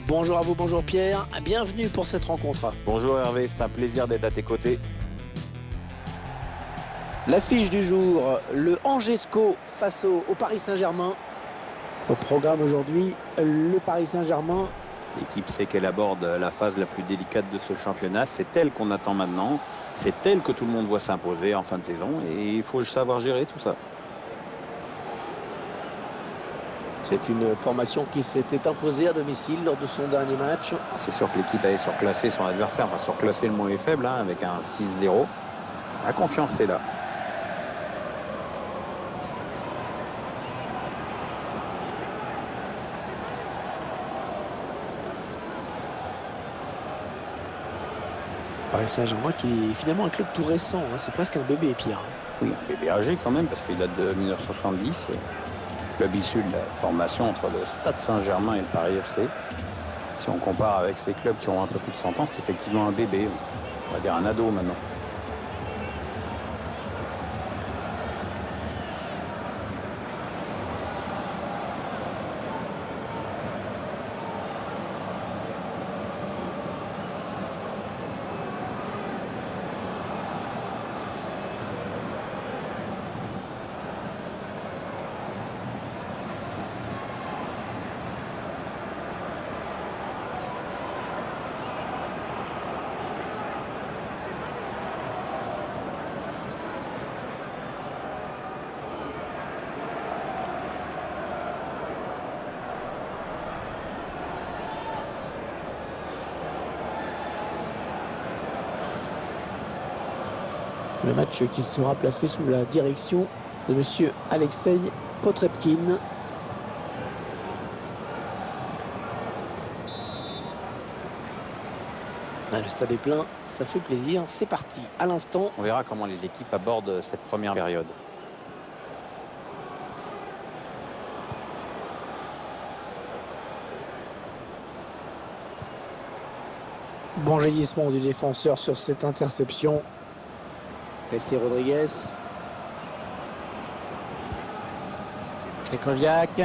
Bonjour à vous, bonjour Pierre, bienvenue pour cette rencontre. Bonjour Hervé, c'est un plaisir d'être à tes côtés. L'affiche du jour, le Angesco face au Paris Saint-Germain. Au programme aujourd'hui, le Paris Saint-Germain. L'équipe sait qu'elle aborde la phase la plus délicate de ce championnat. C'est elle qu'on attend maintenant. C'est elle que tout le monde voit s'imposer en fin de saison. Et il faut savoir gérer tout ça. C'est une formation qui s'était imposée à domicile lors de son dernier match. C'est sûr que l'équipe avait surclassé son adversaire. Enfin, surclassé, le mot est faible, hein, avec un 6-0. La confiance est là. Paris Saint-Germain qui est finalement un club tout récent, hein. C'est presque un bébé, Pierre. Oui, un bébé âgé quand même, parce qu'il date de 1970. Club issu de la formation entre le Stade Saint-Germain et le Paris FC. Si on compare avec ces clubs qui ont un peu plus de 100 ans, c'est effectivement un bébé. On va dire un ado maintenant. Le match qui sera placé sous la direction de monsieur Alexei Potrepkin. Le stade est plein, ça fait plaisir. C'est parti à l'instant. On verra comment les équipes abordent cette première période. Bon jaillissement du défenseur sur cette interception. Pessi Rodriguez. Krychowiak.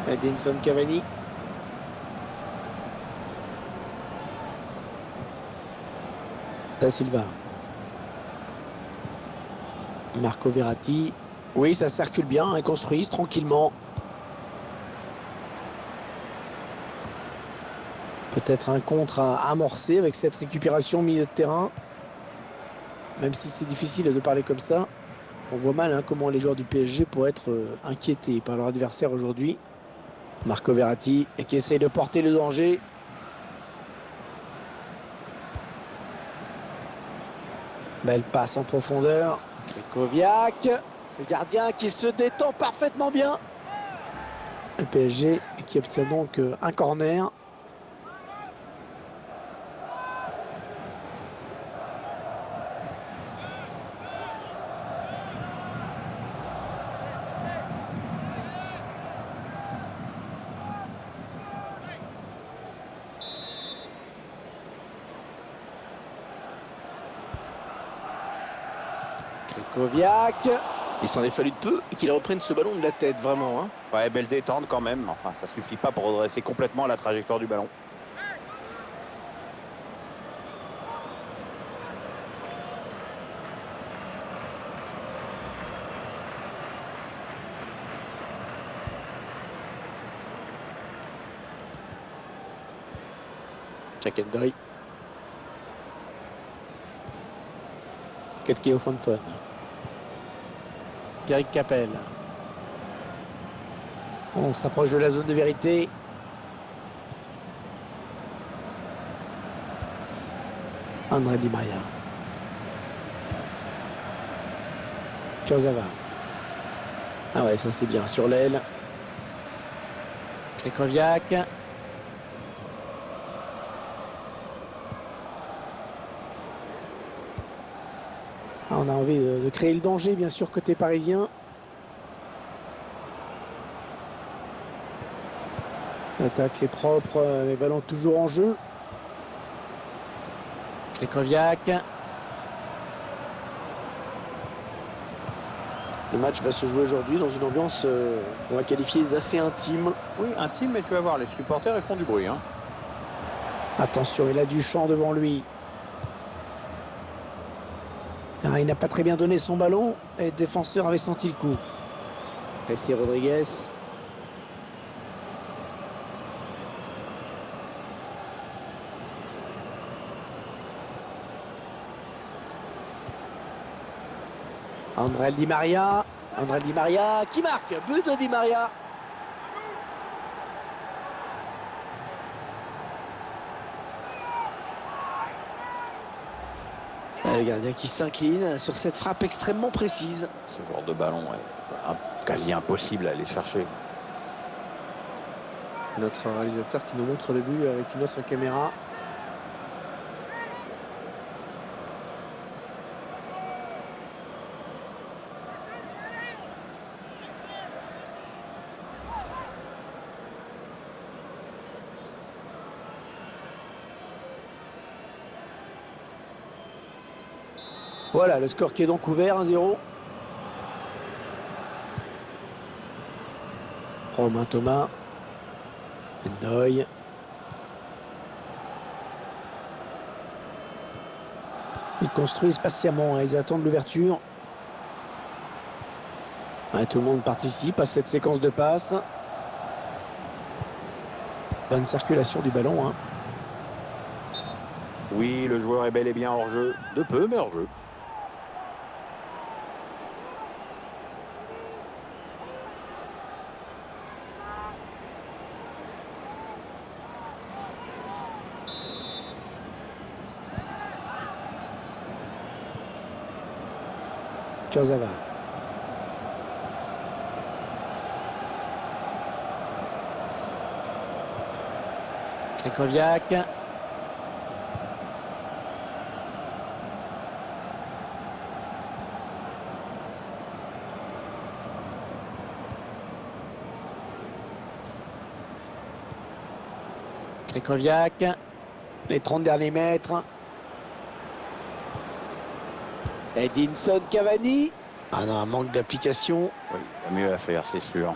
Edinson Cavani. Da Silva. Marco Verratti. Oui, ça circule bien, ils construisent tranquillement. Peut-être un contre à amorcer avec cette récupération au milieu de terrain. Même si c'est difficile de parler comme ça, on voit mal comment les joueurs du PSG pourraient être inquiétés par leur adversaire aujourd'hui. Marco Verratti qui essaye de porter le danger. Belle passe en profondeur. Krychowiak, le gardien qui se détend parfaitement bien. Le PSG qui obtient donc un corner. Krychowiak. Il s'en est fallu de peu et qu'il reprenne ce ballon de la tête, vraiment. Ouais, belle détente quand même. Enfin, ça suffit pas pour redresser complètement la trajectoire du ballon. Chakendoy. Ketke au fond. Garrick Capel. On s'approche de la zone de vérité. André Di Maria. Kurzawa. Ah ouais, ça c'est bien. Sur l'aile. Krychowiak. On a envie de créer le danger, bien sûr, côté parisien. L'attaque est propre, les ballons toujours en jeu. Krychowiak. Le match va se jouer aujourd'hui dans une ambiance qu'on va qualifier d'assez intime. Oui, intime, mais tu vas voir, les supporters, ils font du bruit. Hein. Attention, il a du champ devant lui. Ah, il n'a pas très bien donné son ballon et le défenseur avait senti le coup. Pessi Rodriguez. André Di Maria. André Di Maria qui marque. But de Di Maria. Le gardien qui s'incline sur cette frappe extrêmement précise. Ce genre de ballon est quasi impossible à aller chercher. Notre réalisateur qui nous montre le but avec une autre caméra. Voilà, le score qui est donc ouvert, 1-0. Romain Thomas. Ndoye. Ils construisent patiemment, hein, ils attendent l'ouverture. Ouais, tout le monde participe à cette séquence de passes. Bonne circulation du ballon. Hein. Oui, le joueur est bel et bien hors jeu. De peu, mais hors jeu. Kurzawa. Krychowiak. Krychowiak. Les 30 derniers mètres. Edinson Cavani. Ah non, un manque d'application. Oui, il y a mieux à faire, c'est sûr.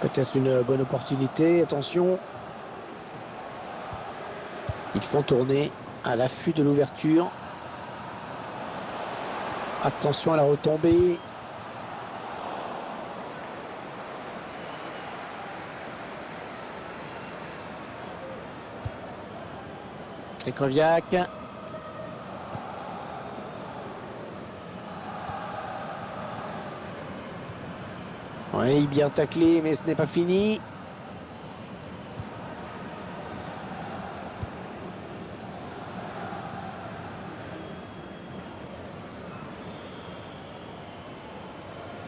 Peut-être une bonne opportunité. Attention. Ils font tourner à l'affût de l'ouverture. Attention à la retombée. Krychowiak. Oui, bien taclé, mais ce n'est pas fini.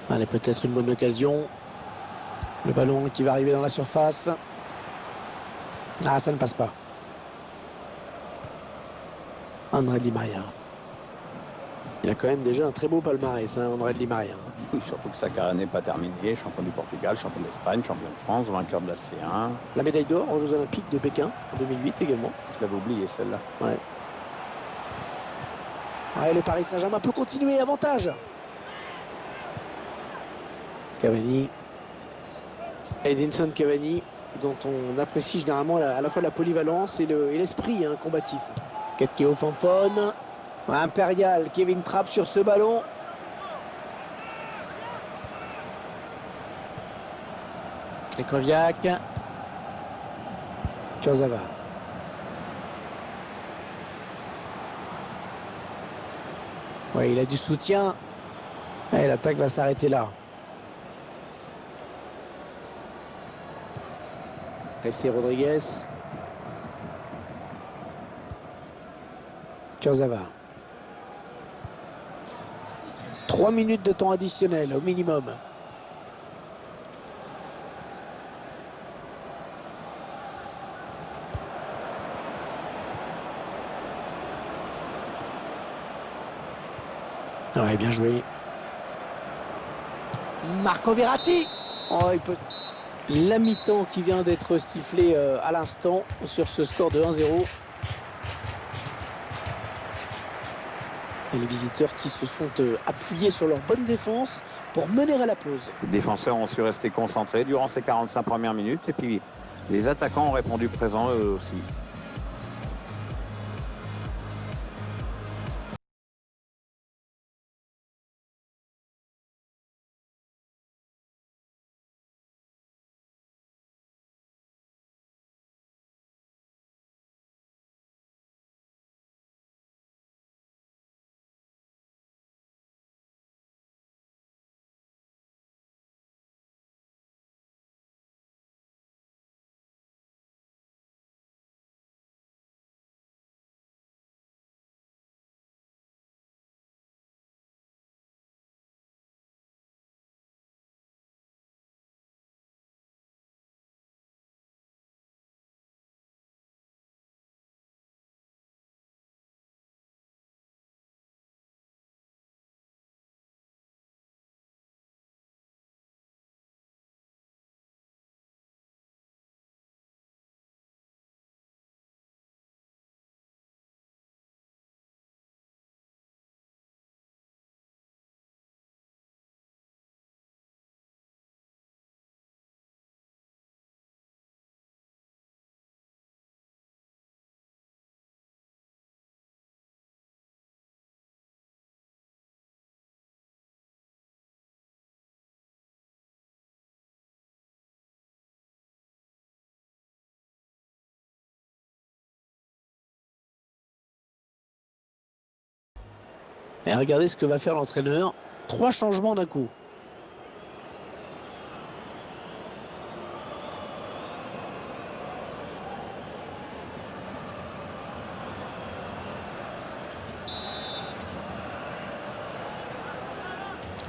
Allez, peut-être une bonne occasion. Le ballon qui va arriver dans la surface. Ah, ça ne passe pas. André Di Maria. Il a quand même déjà un très beau palmarès, hein, André Di Maria. Oui, surtout que sa carrière n'est pas terminée. Champion du Portugal, champion d'Espagne, champion de France, vainqueur de la C1. La médaille d'or aux Jeux Olympiques de Pékin en 2008 également. Je l'avais oublié celle-là. Ouais. Ouais, le Paris Saint-Germain peut continuer, avantage. Cavani. Edinson Cavani, dont on apprécie généralement à la fois la polyvalence et l'esprit hein, combatif. Ketkeo Fanfone. Impérial, Kevin Trapp sur ce ballon. Krychowiak. Kurzawa. Ouais, il a du soutien. Et l'attaque va s'arrêter là. Pessi Rodriguez. Kurzawa. 3 minutes de temps additionnel au minimum. Ouais, bien joué. Marco Verratti. Oh, la mi-temps qui vient d'être sifflée à l'instant sur ce score de 1-0. Et les visiteurs qui se sont appuyés sur leur bonne défense pour mener à la pause. Les défenseurs ont su rester concentrés durant ces 45 premières minutes. Et puis, les attaquants ont répondu présent eux aussi. Et regardez ce que va faire l'entraîneur. 3 changements d'un coup.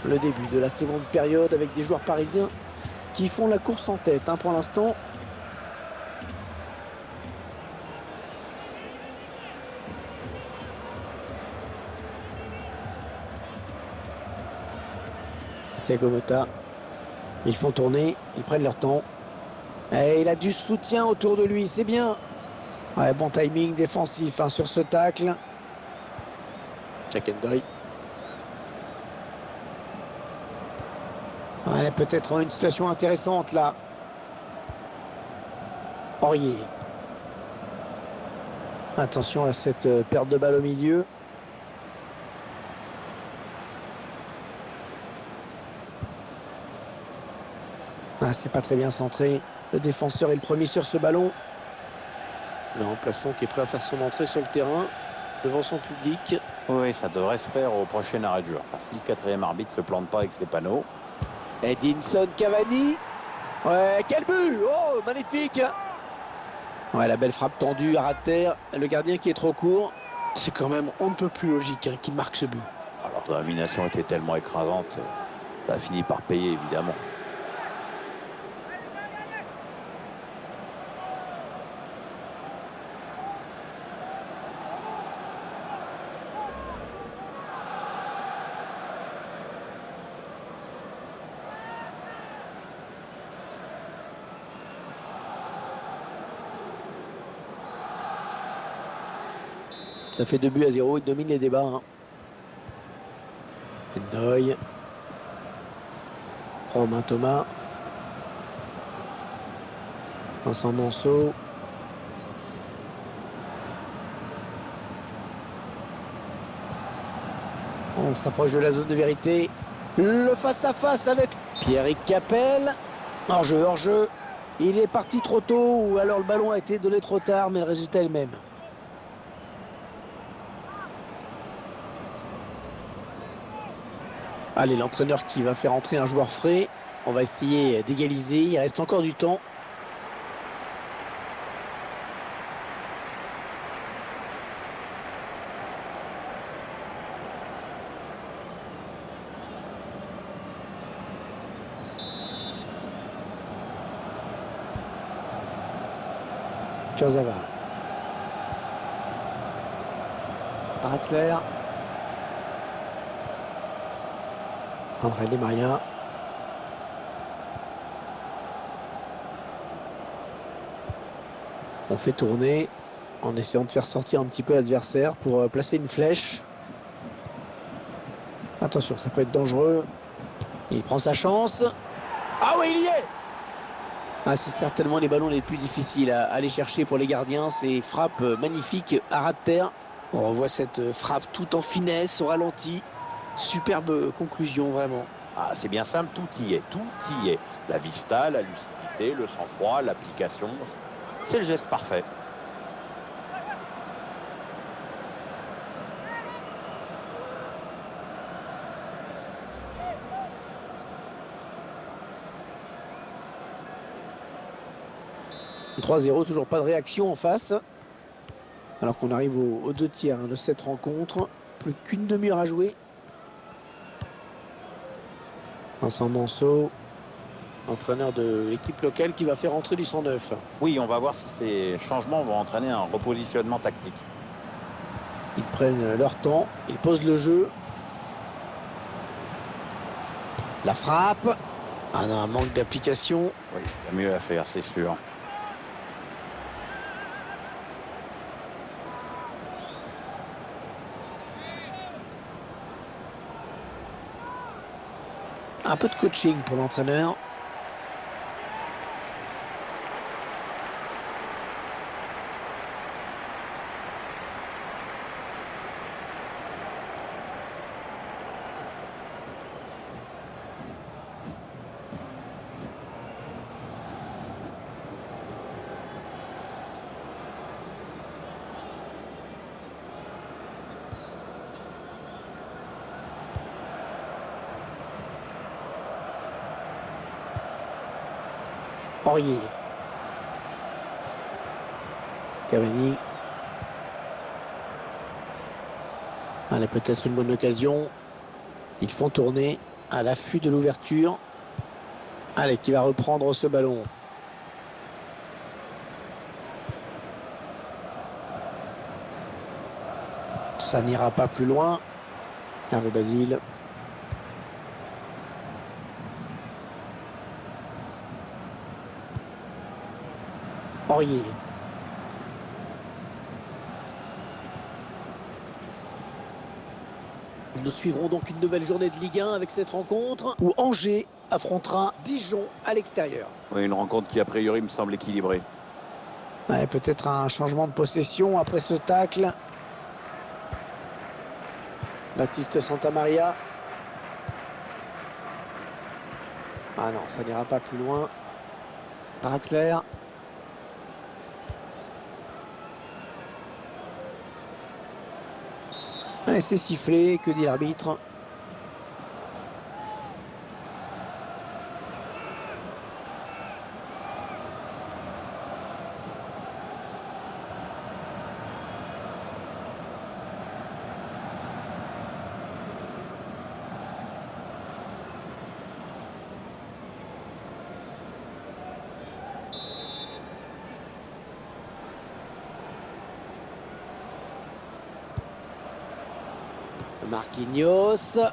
Le début de la seconde période avec des joueurs parisiens qui font la course en tête pour l'instant. Thiago Motta. Ils font tourner, ils prennent leur temps. Et il a du soutien autour de lui, c'est bien. Ouais, bon timing défensif sur ce tacle. Chakendoy. Ouais, peut-être une situation intéressante là. Aurier. Attention à cette perte de balle au milieu. Ah, c'est pas très bien centré. Le défenseur est le premier sur ce ballon. Le remplaçant qui est prêt à faire son entrée sur le terrain devant son public. Oui, ça devrait se faire au prochain arrêt de jeu. Enfin, si le quatrième arbitre ne se plante pas avec ses panneaux. Edinson Cavani. Ouais, quel but! Oh, magnifique! Ouais, la belle frappe tendue à ras de terre. Le gardien qui est trop court. C'est quand même on ne peut plus logique qu'il marque ce but. Alors, la domination était tellement écrasante, ça a fini par payer, évidemment. Ça fait 2-0, il domine les débats. Ndoye. Romain Thomas. Vincent Manceau. On s'approche de la zone de vérité. Le face-à-face avec Pierrick Capel. Hors-jeu, hors-jeu. Il est parti trop tôt ou alors le ballon a été donné trop tard, mais le résultat est le même. Allez, l'entraîneur qui va faire entrer un joueur frais. On va essayer d'égaliser. Il reste encore du temps. Kurzawa. Draxler. André Di Maria. On fait tourner en essayant de faire sortir un petit peu l'adversaire pour placer une flèche. Attention, ça peut être dangereux. Il prend sa chance. Ah oui, il y est! Ah, c'est certainement les ballons les plus difficiles à aller chercher pour les gardiens. Ces frappes magnifiques à ras de terre. On revoit cette frappe tout en finesse, au ralenti. Superbe conclusion, vraiment. Ah, c'est bien simple, tout y est, tout y est. La vista, la lucidité, le sang-froid, l'application. C'est le geste parfait. « 3-0, toujours pas de réaction en face. Alors qu'on arrive aux 2 tiers de cette rencontre. Plus qu'une demi-heure à jouer. Vincent Manceau, entraîneur de l'équipe locale qui va faire entrer du 109. Oui, on va voir si ces changements vont entraîner un repositionnement tactique. Ils prennent leur temps, ils posent le jeu. La frappe. Ah non, un manque d'application. Oui, il y a mieux à faire, c'est sûr. Un peu de coaching pour l'entraîneur. Aurier. Cavani. Allez, peut-être une bonne occasion. Ils font tourner à l'affût de l'ouverture. Allez, qui va reprendre ce ballon. Ça n'ira pas plus loin. Hervé Basile. Aurier. Nous suivrons donc une nouvelle journée de Ligue 1 avec cette rencontre où Angers affrontera Dijon à l'extérieur. Oui, une rencontre qui a priori me semble équilibrée. Ouais, peut-être un changement de possession après ce tacle. Baptiste Santamaria. Ah non, ça n'ira pas plus loin. Draxler. Et c'est sifflé, que dit l'arbitre? Marquinhos. Ça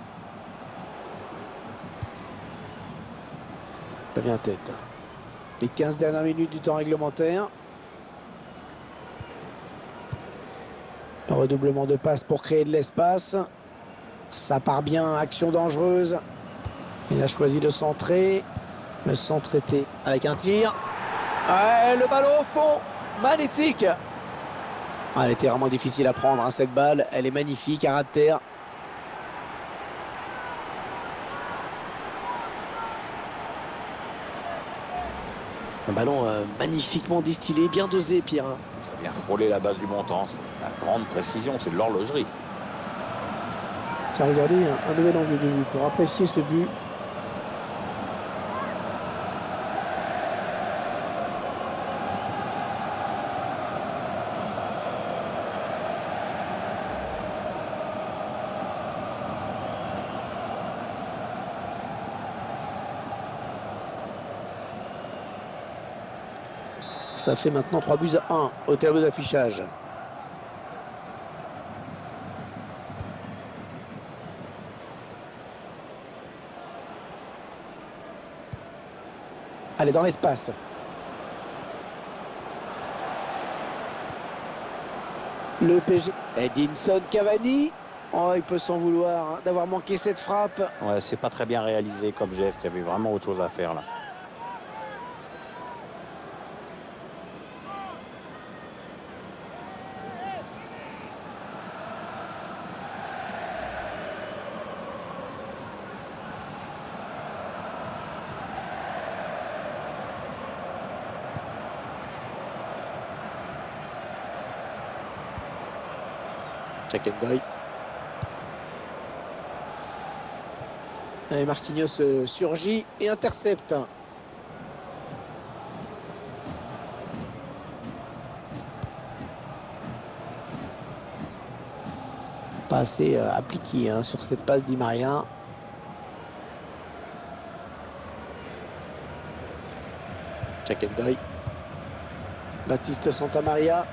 vient tête. Les 15 dernières minutes du temps réglementaire. Un redoublement de passes pour créer de l'espace. Ça part bien, action dangereuse. Il a choisi de centrer. Le centre était avec un tir. Ouais, le ballon au fond. Magnifique. Ah, elle était vraiment difficile à prendre, hein, cette balle. Elle est magnifique, à ras de terre. Un ballon magnifiquement distillé, bien dosé, Pierre. Ça vient frôler la base du montant. C'est la grande précision, c'est de l'horlogerie. Tiens, regardez, un nouvel angle de vue pour apprécier ce but. Ça fait maintenant 3-1 au tableau d'affichage. Allez, dans l'espace. Le PSG. Edinson Cavani. Oh, il peut s'en vouloir hein, d'avoir manqué cette frappe. Ouais, c'est pas très bien réalisé comme geste. Il y avait vraiment autre chose à faire là. Chakendoi. Et Marquinhos surgit et intercepte. Pas assez appliqué hein, sur cette passe Di Maria. Chakendoi. Baptiste Santamaria.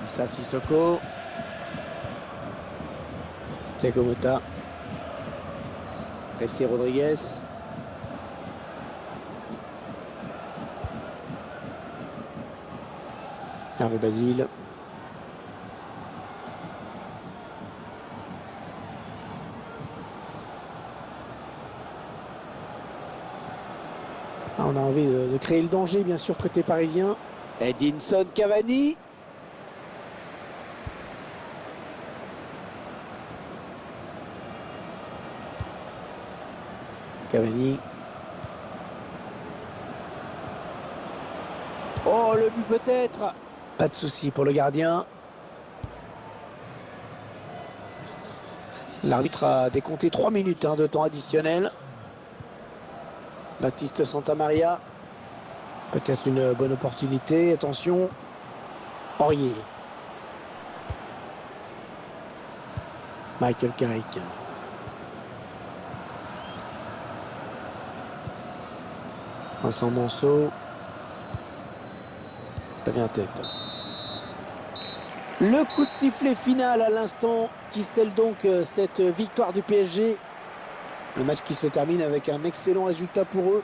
Issa Sissoko. Thiago Motta. Jessé Rodriguez. Hervé Basile. Ah, on a envie de créer le danger, bien sûr, côté parisien. Edinson Cavani. Cavani. Oh, le but peut-être. Pas de souci pour le gardien. L'arbitre a décompté 3 minutes hein, de temps additionnel. Baptiste Santamaria. Peut-être une bonne opportunité. Attention. Aurier. Michael Carrick. Vincent Manceau. Ça vient en tête. Le coup de sifflet final à l'instant qui scelle donc cette victoire du PSG. Le match qui se termine avec un excellent résultat pour eux.